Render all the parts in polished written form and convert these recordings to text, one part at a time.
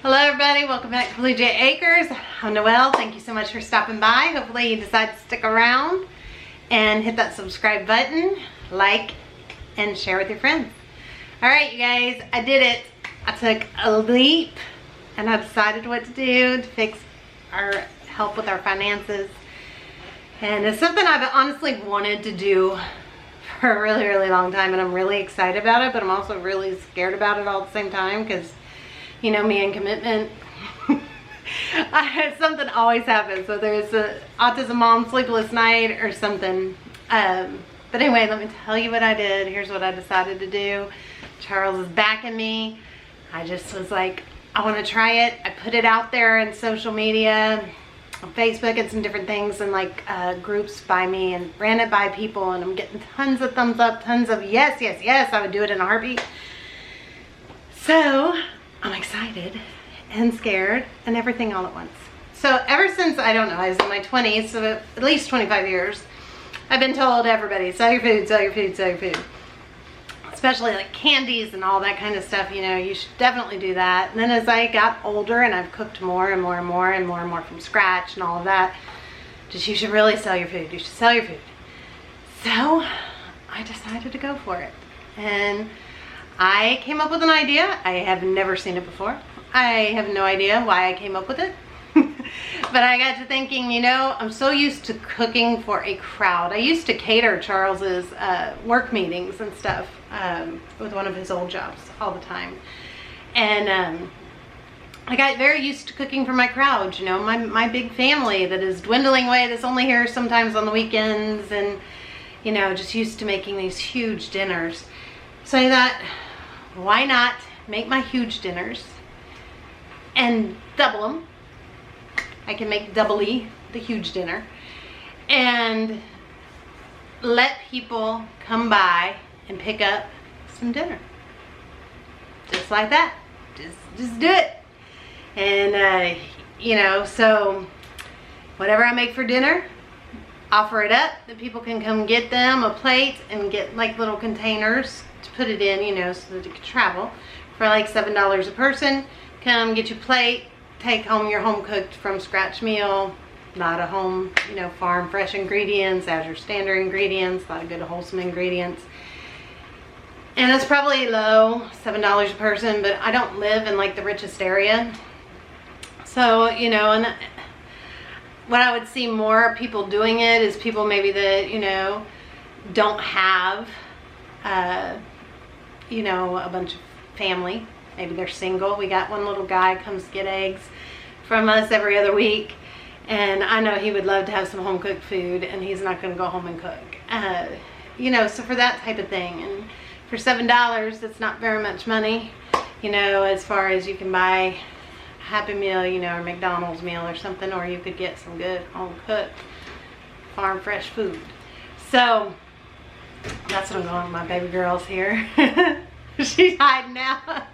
Hello everybody, welcome back to Blue Jay Acres. I'm Noelle. Thank you so much for stopping by. Hopefully you decide to stick around and hit that subscribe button, like, and share with your friends. Alright you guys, I did it. I took a leap and I decided what to do to fix our help with our finances. And it's something I've honestly wanted to do for a really long time, and I'm really excited about it, but I'm also really scared about it all at the same time because you know me and commitment. Something always happens, whether it's an autism mom, sleepless night, or something. But anyway, let me tell you what I did. Here's what I decided to do. Charles is backing me. I just was like, I want to try it. I put it out there in social media, on Facebook and some different things, and like groups by me, and ran it by people, and I'm getting tons of thumbs up, tons of yes, yes, yes. I would do it in a heartbeat. So I'm excited and scared and everything all at once. So ever since, I don't know, I was in my 20s, so at least 25 years, I've been told everybody, sell your food, sell your food, sell your food. Especially like candies and all that kind of stuff, you know, you should definitely do that. And then as I got older and I've cooked more and more and more and more and more from scratch and all of that, just you should really sell your food. You should sell your food. So I decided to go for it. And I came up with an idea. I have never seen it before. I have no idea why I came up with it. But I got to thinking, you know, I'm so used to cooking for a crowd. I used to cater Charles's work meetings and stuff with one of his old jobs all the time. And I got very used to cooking for my crowd, you know, my big family that is dwindling away, that's only here sometimes on the weekends, and, you know, just used to making these huge dinners. So I thought, why not make my huge dinners and double them? I can make doubly the huge dinner and let people come by and pick up some dinner. Just like that. Just do it. And, you know, so whatever I make for dinner, offer it up that people can come get them a plate and get like little containers to put it in, you know, so that it can travel for like $7 a person. Come get your plate, take home your home cooked from scratch meal, not a home, you know, farm fresh ingredients, as your standard ingredients, a lot of good wholesome ingredients. And it's probably low, $7 a person, but I don't live in like the richest area. So, you know, and what I would see more people doing it is people maybe that, you know, don't have, you know, a bunch of family. Maybe they're single. We got one little guy comes get eggs from us every other week, and I know he would love to have some home cooked food, and he's not going to go home and cook. You know, so for that type of thing, and for $7, that's not very much money, you know, as far as you can buy a Happy Meal, you know, or McDonald's meal or something, or you could get some good home cooked farm fresh food. So that's what I'm going with my baby girls here. She's hiding now.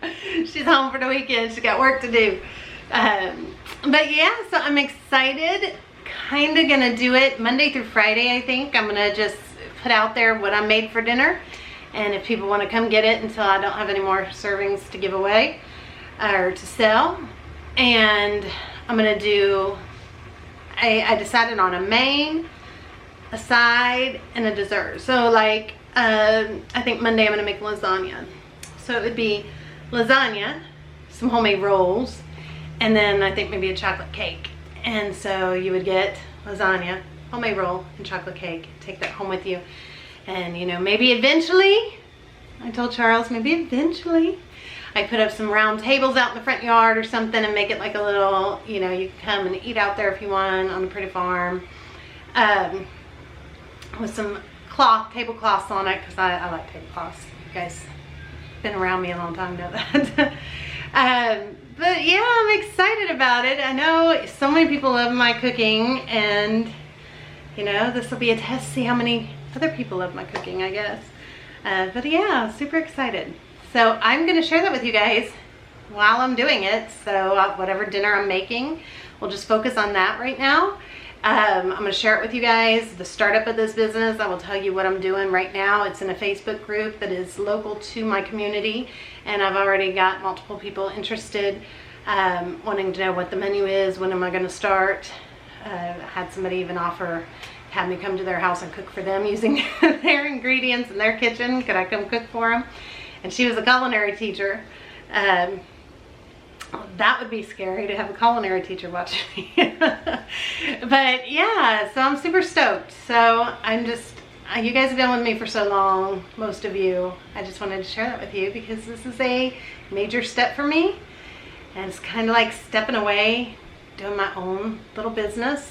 She's home for the weekend. She's got work to do. But yeah, so I'm excited. Kind of gonna do it Monday through Friday, I think. I'm gonna just put out there what I made for dinner. And if people want to come get it until I don't have any more servings to give away or to sell. And I'm gonna do, I decided on a main, a side, and a dessert. So like, I think Monday I'm gonna make lasagna. So it would be lasagna, some homemade rolls, and then I think maybe a chocolate cake. And so you would get lasagna, homemade roll, and chocolate cake. Take that home with you. And, you know, maybe eventually, I told Charles, maybe eventually, I put up some round tables out in the front yard or something and make it like a little, you know, you can come and eat out there if you want on a pretty farm. With some tablecloths on it, because I like tablecloths. You guys been around me a long time know that. But yeah, I'm excited about it. I know so many people love my cooking, and you know, this will be a test to see how many other people love my cooking, I guess. But yeah, super excited. So I'm gonna share that with you guys while I'm doing it. So whatever dinner I'm making, we'll just focus on that right now. I'm going to share it with you guys, the startup of this business. I will tell you what I'm doing right now. It's in a Facebook group that is local to my community, and I've already got multiple people interested. wanting to know what the menu is, when am I going to start. Had somebody even offer, have me come to their house and cook for them using their ingredients in their kitchen. Could I come cook for them? And she was a culinary teacher. That would be scary to have a culinary teacher watching me. But yeah, so I'm super stoked. So I'm just, you guys have been with me for so long, most of you. I just wanted to share that with you because this is a major step for me. And it's kind of like stepping away, doing my own little business.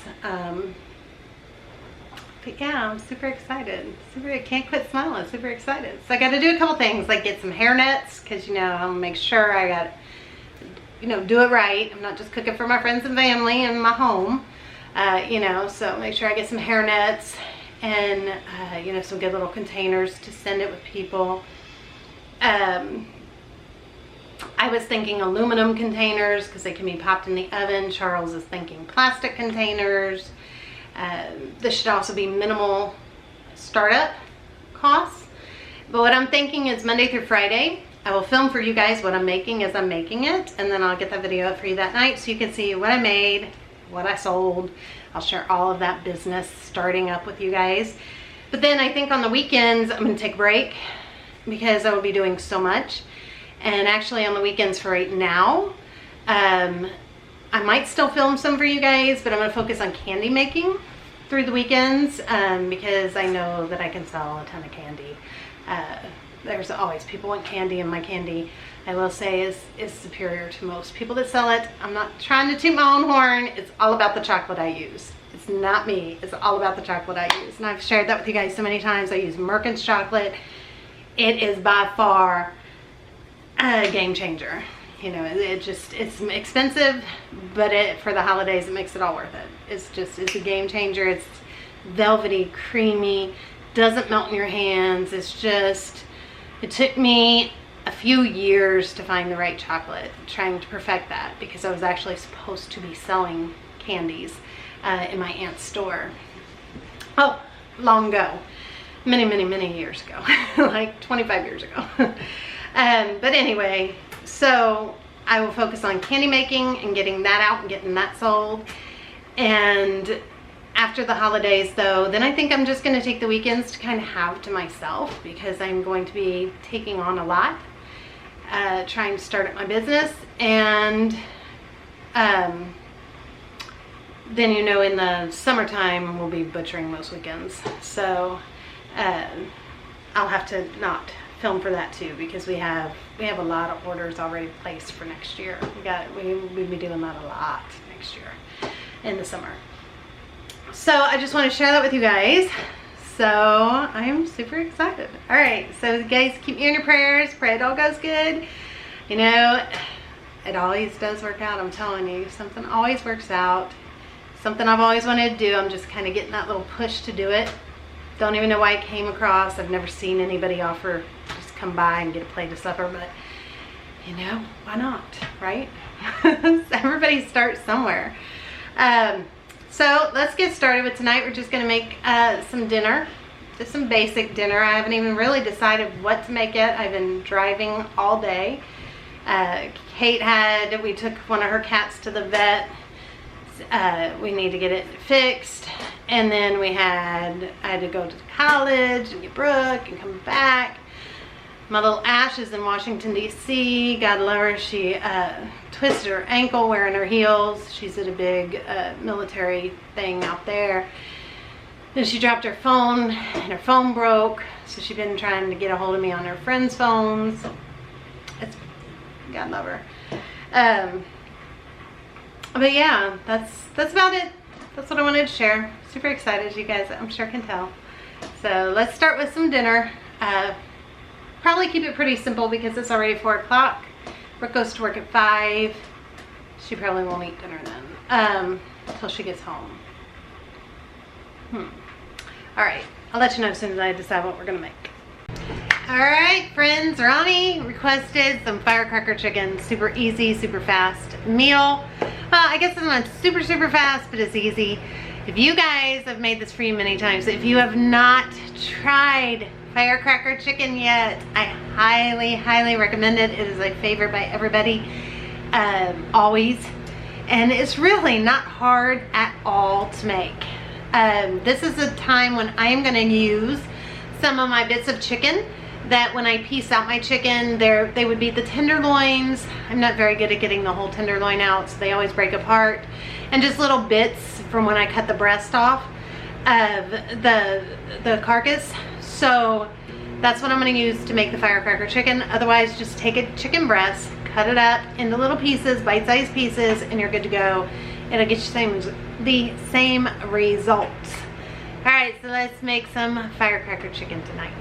But yeah, I'm super excited. I can't quit smiling. Super excited. So I got to do a couple things, like get some hair nets, because you know, I'll make sure I got, you know, do it right. I'm not just cooking for my friends and family in my home, you know. So make sure I get some hair nets and you know, some good little containers to send it with people. I was thinking aluminum containers because they can be popped in the oven. Charles is thinking plastic containers. This should also be minimal startup costs. But what I'm thinking is Monday through Friday, I will film for you guys what I'm making as I'm making it, and then I'll get that video up for you that night so you can see what I made, what I sold. I'll share all of that business starting up with you guys. But then I think on the weekends, I'm gonna take a break because I will be doing so much. And actually on the weekends for right now, I might still film some for you guys, but I'm going to focus on candy making through the weekends because I know that I can sell a ton of candy. There's always people want candy, and my candy, I will say, is superior to most people that sell it. I'm not trying to toot my own horn. It's all about the chocolate I use. It's not me. It's all about the chocolate I use. And I've shared that with you guys so many times. I use Merkin's chocolate. It is by far a game changer. You know, it's expensive, but for the holidays, it makes it all worth it. It's a game changer. It's velvety, creamy, doesn't melt in your hands. It took me a few years to find the right chocolate, trying to perfect that, because I was actually supposed to be selling candies in my aunt's store. Oh, long ago. Many years ago. Like 25 years ago. But anyway, so I will focus on candy making and getting that out and getting that sold. And after the holidays though, then I think I'm just going to take the weekends to kind of have to myself, because I'm going to be taking on a lot, trying to start up my business. And then, you know, in the summertime we'll be butchering most weekends, so I'll have to not film for that too, because we have a lot of orders already placed for next year. We'll be doing that a lot next year in the summer. So I just want to share that with you guys. So I'm super excited. All right, so you guys keep me in your prayers. Pray it all goes good. You know, it always does work out. I'm telling you, something always works out. Something I've always wanted to do. I'm just kind of getting that little push to do it. Don't even know why it came across. I've never seen anybody offer just come by and get a plate of supper, but you know, why not, right? Everybody starts somewhere. So let's get started with tonight. We're just gonna make some dinner, just some basic dinner. I haven't even really decided what to make yet. I've been driving all day. We took one of her cats to the vet. We need to get it fixed, and then I had to go to college and get Brooke and come back. My little Ash is in Washington DC. God love her. She twisted her ankle wearing her heels. She's at a big military thing out there. Then she dropped her phone and her phone broke, so she's been trying to get a hold of me on her friends' phones. God love her. But yeah, that's about it. That's what I wanted to share. Super excited, you guys, I'm sure can tell. So let's start with some dinner. Probably keep it pretty simple because it's already 4 o'clock. Brooke goes to work at 5. She probably won't eat dinner then until she gets home. All right, I'll let you know as soon as I decide what we're gonna make. All right, friends, Ronnie requested some firecracker chicken. Super easy, super fast meal. Well, I guess it's not super fast, but it's easy. If you guys have made this for you many times, if you have not tried firecracker chicken yet, I highly recommend it. It is a favorite by everybody. always. And it's really not hard at all to make. This is a time when I am going to use some of my bits of chicken that when I piece out my chicken, they would be the tenderloins. I'm not very good at getting the whole tenderloin out, so they always break apart. And just little bits from when I cut the breast off of the carcass. So that's what I'm going to use to make the firecracker chicken. Otherwise, just take a chicken breast, cut it up into little pieces, bite-sized pieces, and you're good to go. It'll get you the same results. All right, so let's make some firecracker chicken tonight.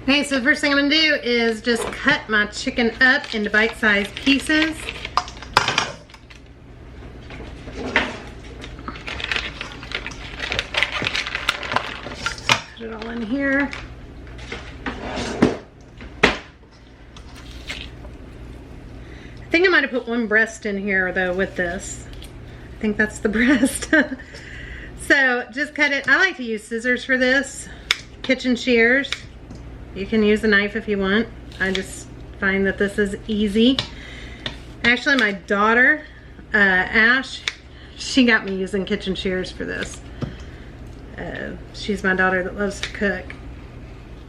Okay, so the first thing I'm gonna do is just cut my chicken up into bite-sized pieces. Put it all in here. I think I might have put one breast in here though with this. I think that's the breast. So just cut it. I like to use scissors for this. Kitchen shears. You can use a knife if you want. I just find that this is easy. Actually, my daughter, Ash, she got me using kitchen shears for this. She's my daughter that loves to cook.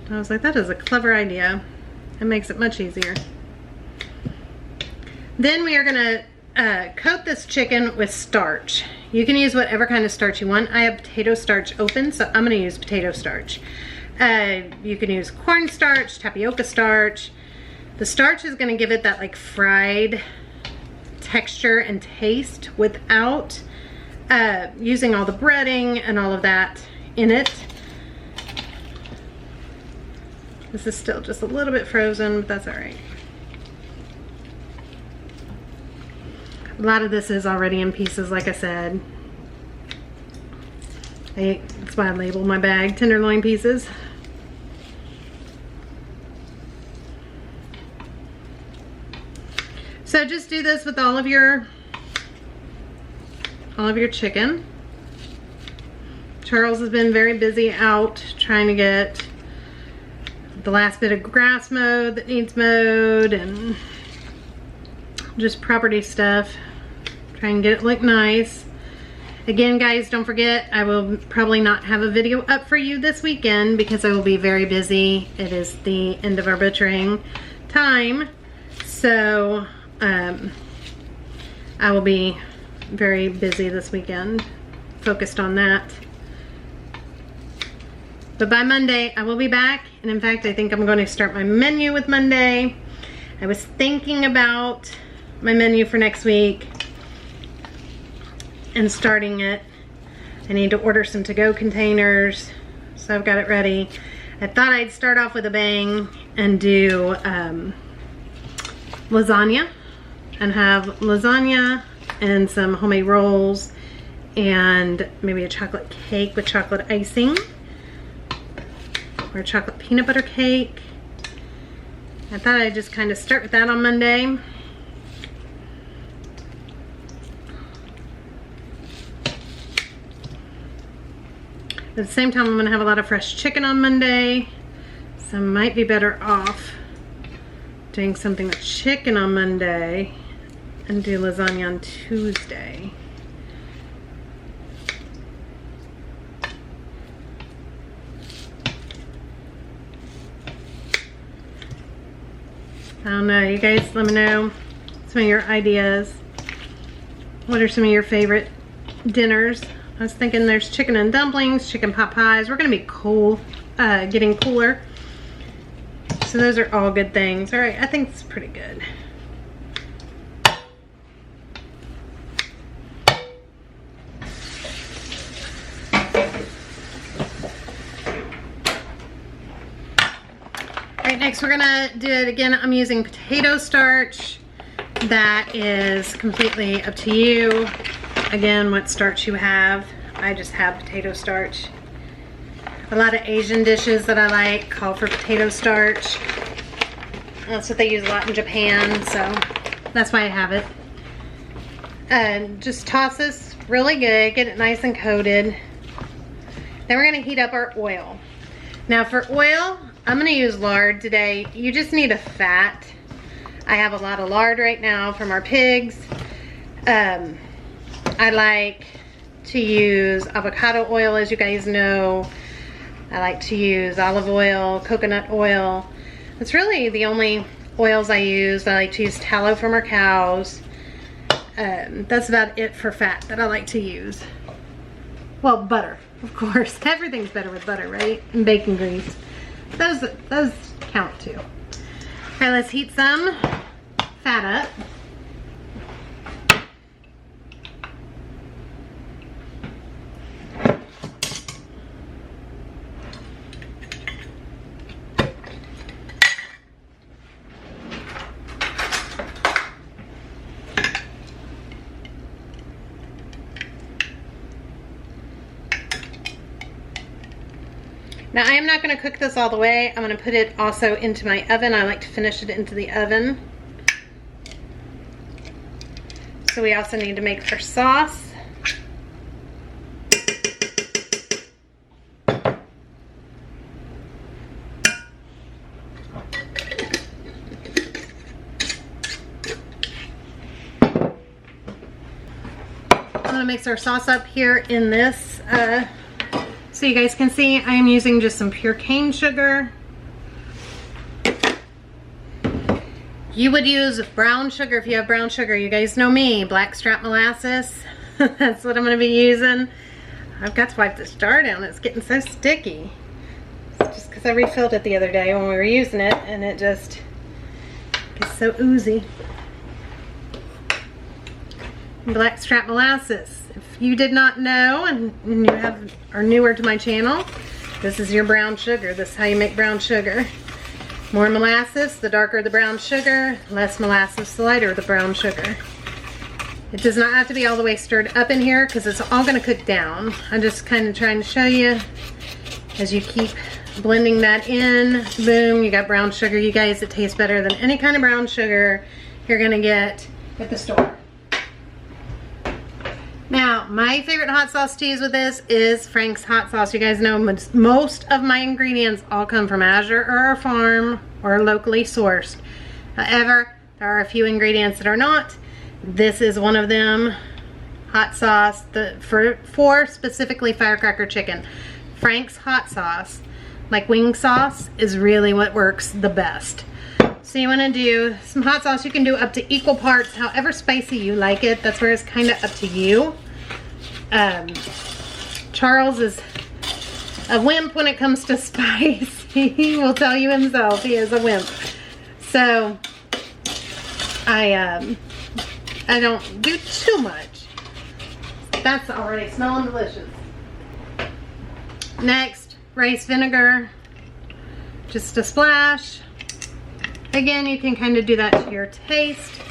I was like, that is a clever idea. It makes it much easier. Then we are gonna coat this chicken with starch. You can use whatever kind of starch you want. I have potato starch open, so I'm gonna use potato starch. You can use cornstarch, tapioca starch. The starch is gonna give it that like fried texture and taste without using all the breading and all of that in it. This is still just a little bit frozen, but that's all right. A lot of this is already in pieces, like I said. That's why I labeled my bag tenderloin pieces. So just do this with all of your chicken. Charles has been very busy out trying to get the last bit of grass mowed that needs mowed and just property stuff. Try and get it look nice. Again, guys, don't forget, I will probably not have a video up for you this weekend because I will be very busy. It is the end of our butchering time. So, I will be very busy this weekend, focused on that. But by Monday, I will be back. And in fact, I think I'm going to start my menu with Monday. I was thinking about my menu for next week and starting it. I need to order some to-go containers, so I've got it ready. I thought I'd start off with a bang and do lasagna, and have lasagna and some homemade rolls and maybe a chocolate cake with chocolate icing or chocolate peanut butter cake. I thought I'd just kind of start with that on Monday. At the same time, I'm gonna have a lot of fresh chicken on Monday, so I might be better off doing something with chicken on Monday and do lasagna on Tuesday. I don't know, you guys let me know some of your ideas. What are some of your favorite dinners? I was thinking there's chicken and dumplings, chicken pot pies. We're gonna be cool, getting cooler. So those are all good things. All right, I think it's pretty good. All right, next we're gonna do it again. I'm using potato starch. That is completely up to you. Again, what starch you have. I just have potato starch. A lot of Asian dishes that I like call for potato starch. That's what they use a lot in Japan, so that's why I have it. And just toss this really good, get it nice and coated. Then we're gonna heat up our oil. Now for oil, I'm gonna use lard today. You just need a fat. I have a lot of lard right now from our pigs. I like to use avocado oil, as you guys know. I like to use olive oil, coconut oil. It's really the only oils I use. I like to use tallow from our cows. That's about it for fat that I like to use. Well, butter, of course. Everything's better with butter, right? And bacon grease. Those count too. All right, let's heat some fat up. Now I am not going to cook this all the way. I'm going to put it also into my oven. I like to finish it into the oven. So we also need to make our sauce. I'm going to mix our sauce up here in this so you guys can see. I am using just some pure cane sugar. You would use brown sugar if you have brown sugar. You guys know me, blackstrap molasses. That's what I'm going to be using. I've got to wipe this jar down. It's getting so sticky. It's just because I refilled it the other day when we were using it, and it just gets so oozy. Blackstrap molasses. If you did not know and you are newer to my channel, this is your brown sugar. This is how you make brown sugar. More molasses, the darker the brown sugar. Less molasses, the lighter the brown sugar. It does not have to be all the way stirred up in here because it's all going to cook down. I'm just kind of trying to show you as you keep blending that in. Boom, you got brown sugar. You guys, it tastes better than any kind of brown sugar you're going to get at the store. Now, my favorite hot sauce to use with this is Frank's hot sauce. You guys know most of my ingredients all come from Azure or our farm or locally sourced. However, there are a few ingredients that are not. This is one of them. Hot sauce for specifically Firecracker chicken. Frank's hot sauce, like wing sauce, is really what works the best. So you want to do some hot sauce. You can do up to equal parts, however spicy you like it. That's where it's kind of up to you. Charles is a wimp when it comes to spice. He will tell you himself he is a wimp. So I don't do too much. That's already smelling delicious. Next, rice vinegar. Just a splash. Again, you can kind of do that to your taste.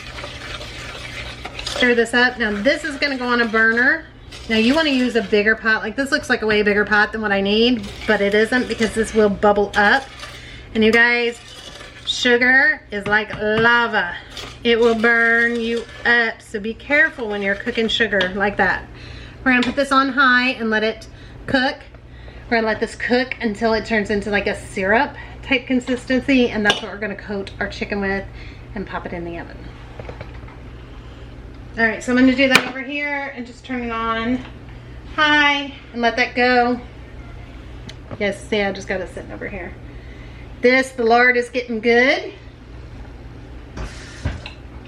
Stir this up. Now this is going to go on a burner. Now you want to use a bigger pot. Like this looks like a way bigger pot than what I need, but it isn't because this will bubble up. And you guys, sugar is like lava. It will burn you up. So be careful when you're cooking sugar like that. We're going to put this on high and let it cook. We're going to let this cook until it turns into like a syrup type consistency, and that's what we're going to coat our chicken with and pop it in the oven. All right, so I'm going to do that over here and just turn it on high and let that go. Yes, see, I just got it sitting over here. The lard is getting good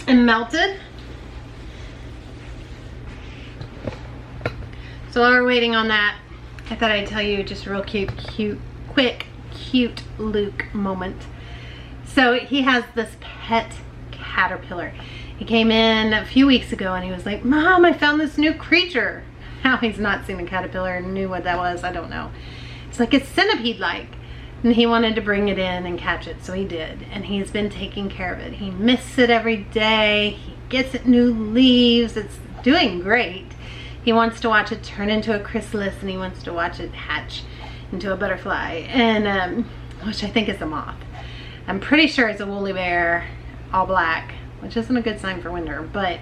and melted. So while we're waiting on that, I thought I'd tell you just a real quick Luke moment. So he has this pet caterpillar. He came in a few weeks ago and he was like, Mom, I found this new creature. How he's not seen a caterpillar and knew what that was, I don't know. It's like it's centipede-like. And he wanted to bring it in and catch it, so he did. And he's been taking care of it. He misses it every day. He gets it new leaves. It's doing great. He wants to watch it turn into a chrysalis, and he wants to watch it hatch into a butterfly, and which I think is a moth. I'm pretty sure it's a woolly bear, all black, which isn't a good sign for winter, but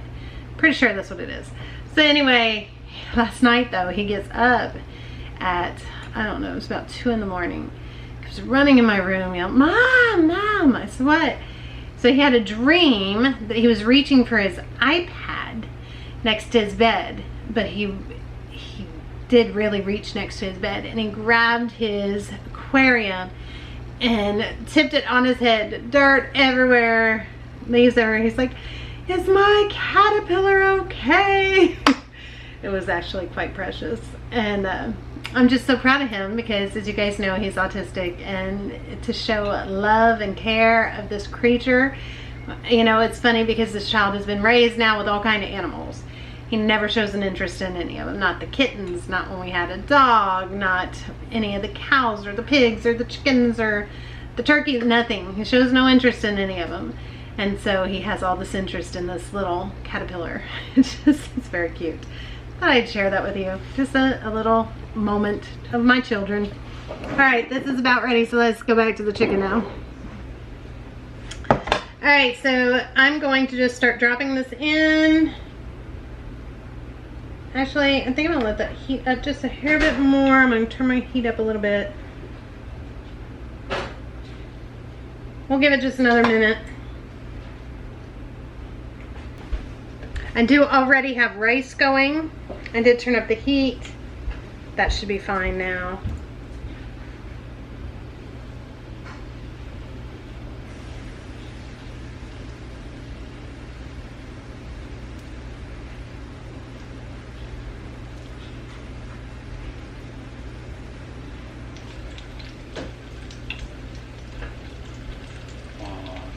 pretty sure that's what it is. So anyway, last night though, he gets up at, I don't know, it was about 2 in the morning. He was running in my room, yelling, Mom, Mom. I said, what? So he had a dream that he was reaching for his iPad next to his bed, but he did really reach next to his bed, and he grabbed his aquarium and tipped it on his head. Dirt everywhere, leaves everywhere. He's like, "Is my caterpillar okay?" It was actually quite precious, and I'm just so proud of him because, as you guys know, he's autistic, and to show love and care of this creature. You know, it's funny because this child has been raised now with all kinds of animals. He never shows an interest in any of them. Not the kittens, not when we had a dog, not any of the cows or the pigs or the chickens or the turkeys, nothing. He shows no interest in any of them. And so he has all this interest in this little caterpillar. It's very cute. Thought I'd share that with you. Just a little moment of my children. All right, this is about ready, so let's go back to the chicken now. All right, so I'm going to just start dropping this in. Actually, I think I'm gonna let that heat up just a hair bit more. I'm gonna turn my heat up a little bit. We'll give it just another minute. I do already have rice going. I did turn up the heat. That should be fine now.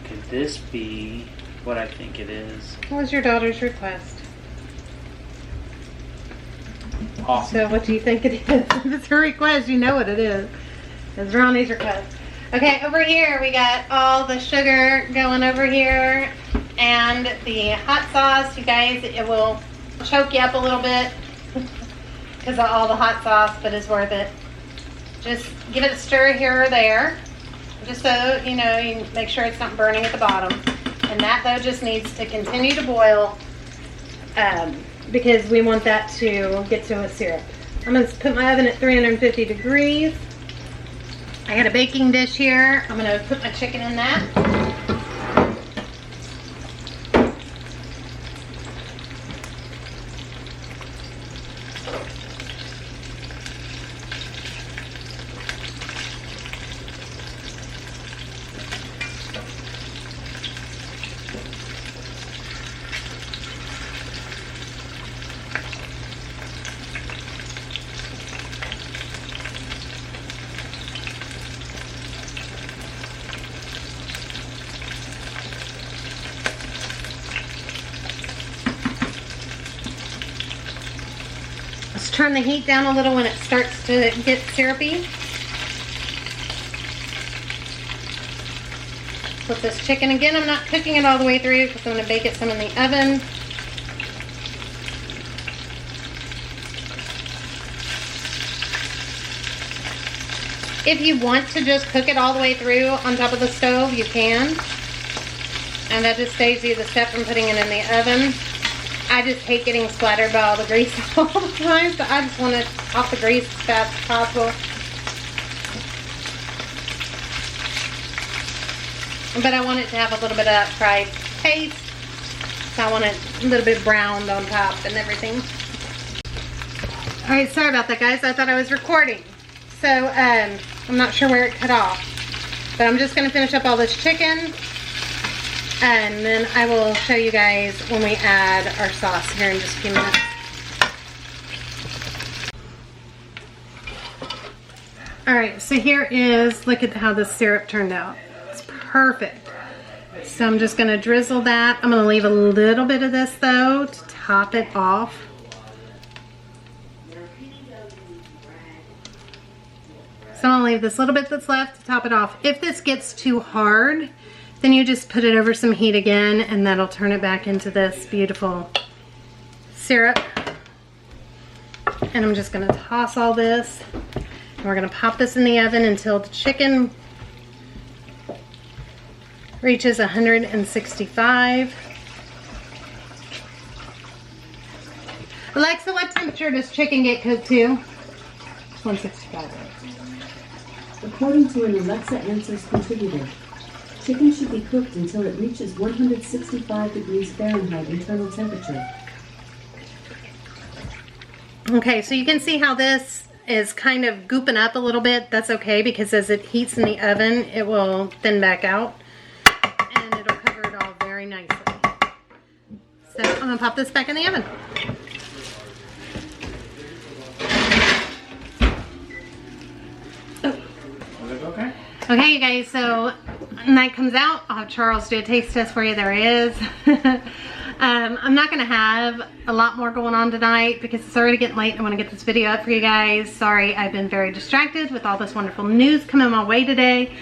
Could this be what I think it is? What was your daughter's request? Awesome. So what do you think it is? If it's her request, you know what it is. It's Ronnie's request. Okay, over here we got all the sugar going over here and the hot sauce. You guys, it will choke you up a little bit because of all the hot sauce, but it's worth it. Just give it a stir here or there, just so you know, you make sure it's not burning at the bottom. And that though just needs to continue to boil because we want that to get to a syrup. I'm going to put my oven at 350 degrees. I got a baking dish here. I'm going to put my chicken in that. Turn the heat down a little when it starts to get syrupy. Put this chicken again. I'm not cooking it all the way through because I'm going to bake it some in the oven. If you want to just cook it all the way through on top of the stove, you can. And that just saves you the step from putting it in the oven. I just hate getting splattered by all the grease all the time, so I just want it off the grease as fast as possible. But I want it to have a little bit of that fried taste, so I want it a little bit browned on top and everything. Alright, sorry about that, guys. I thought I was recording. So, I'm not sure where it cut off. But I'm just going to finish up all this chicken. And then I will show you guys when we add our sauce here in just a few minutes. Alright, so here is, look at how this syrup turned out. It's perfect. So I'm just going to drizzle that. I'm going to leave a little bit of this though to top it off. So I'm going to leave this little bit that's left to top it off. If this gets too hard, then you just put it over some heat again and that'll turn it back into this beautiful syrup. And I'm just gonna toss all this. And we're gonna pop this in the oven until the chicken reaches 165. Alexa, what temperature does chicken get cooked to? 165. According to an Alexa Answers contributor, Chicken should be cooked until it reaches 165 degrees Fahrenheit internal temperature. Okay, so you can see how this is kind of gooping up a little bit. That's okay, because as it heats in the oven, it will thin back out and it'll cover it all very nicely. So I'm gonna pop this back in the oven. Okay. Okay, you guys, so when that comes out, I'll have Charles do a taste test for you. There he is. I'm not gonna have a lot more going on tonight because it's already getting late. I want to get this video up for you guys. Sorry, I've been very distracted with all this wonderful news coming my way today.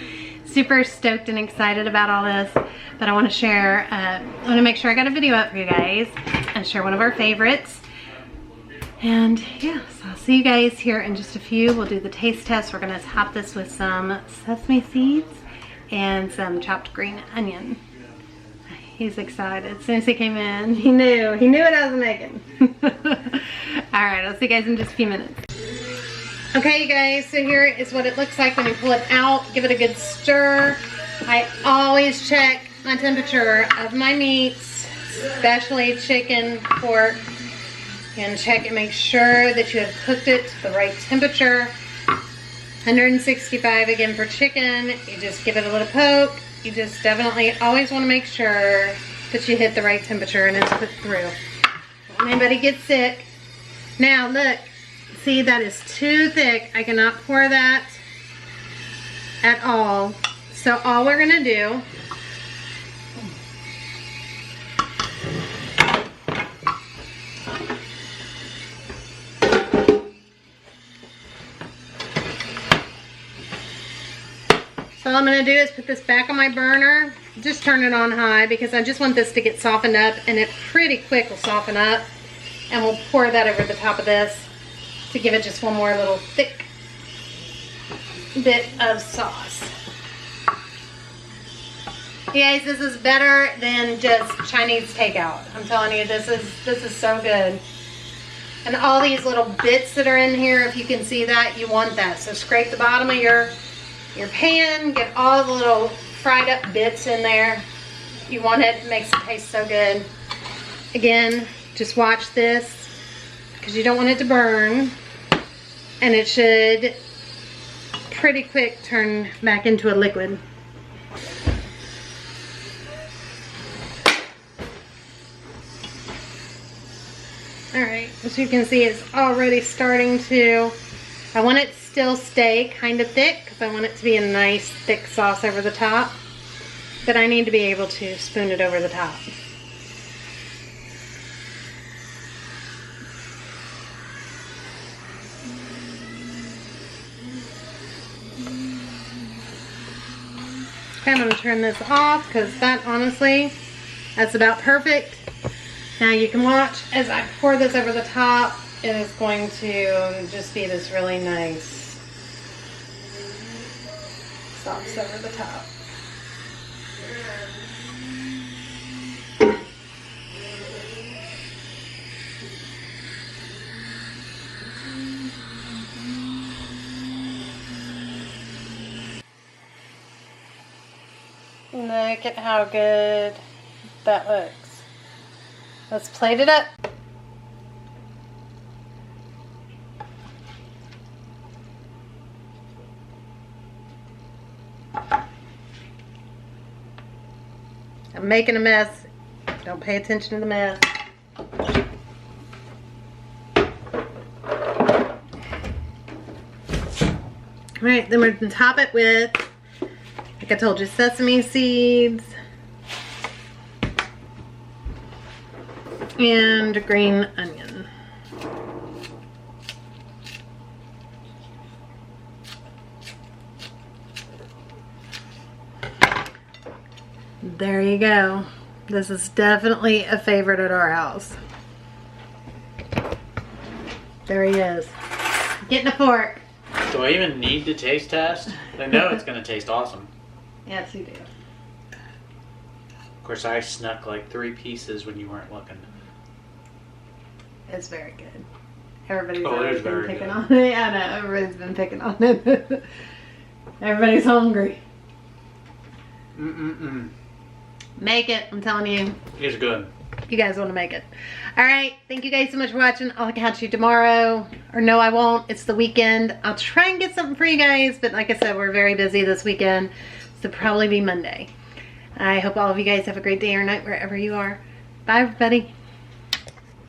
Super stoked and excited about all this, but I want to share, I want to make sure I got a video up for you guys and share one of our favorites. And yeah, so I'll see you guys here in just a few. We'll do the taste test. We're gonna top this with some sesame seeds and some chopped green onion. He's excited. As soon as he came in, he knew what I was making. All right, I'll see you guys in just a few minutes. Okay, you guys, so here is what it looks like when you pull it out. Give it a good stir. I always check my temperature of my meats, especially chicken, pork, and check and make sure that you have cooked it to the right temperature. 165 again for chicken. You just give it a little poke. You just definitely always want to make sure that you hit the right temperature and it's cooked through. Don't let anybody get sick. Now look, see, that is too thick. I cannot pour that at all. So all we're gonna do, all I'm gonna do is put this back on my burner. Just turn it on high because I just want this to get softened up, and it pretty quick will soften up. And we'll pour that over the top of this to give it just one more little thick bit of sauce. You guys, this is better than just Chinese takeout. I'm telling you, this is so good. And all these little bits that are in here, if you can see that, you want that. So scrape the bottom of your pan, get all the little fried up bits in there. You want it, it makes it taste so good. Again, just watch this because you don't want it to burn, and it should pretty quick turn back into a liquid. All right, as you can see, it's already starting to, I want it still stay kind of thick because I want it to be a nice thick sauce over the top, but I need to be able to spoon it over the top. Okay, I'm going to turn this off because that, honestly, that's about perfect. Now you can watch as I pour this over the top. It is going to just be this really nice sauce over the top. Look at how good that looks. Let's plate it up. I'm making a mess. Don't pay attention to the mess. Alright, then we're going to top it with, like I told you, sesame seeds and green onion. There you go. This is definitely a favorite at our house. There he is. Getting a fork. Do I even need to taste test? I know it's going to taste awesome. Yes, you do. Of course, I snuck like 3 pieces when you weren't looking. It's very good. Everybody's Oh, it always is been very picking good. on it. I know, everybody's been picking on it. Everybody's hungry. Make it, I'm telling you. It's good. You guys want to make it. All right, thank you guys so much for watching. I'll catch you tomorrow. Or no, I won't. It's the weekend. I'll try and get something for you guys, but like I said, we're very busy this weekend, so probably be Monday. I hope all of you guys have a great day or night wherever you are. Bye, everybody.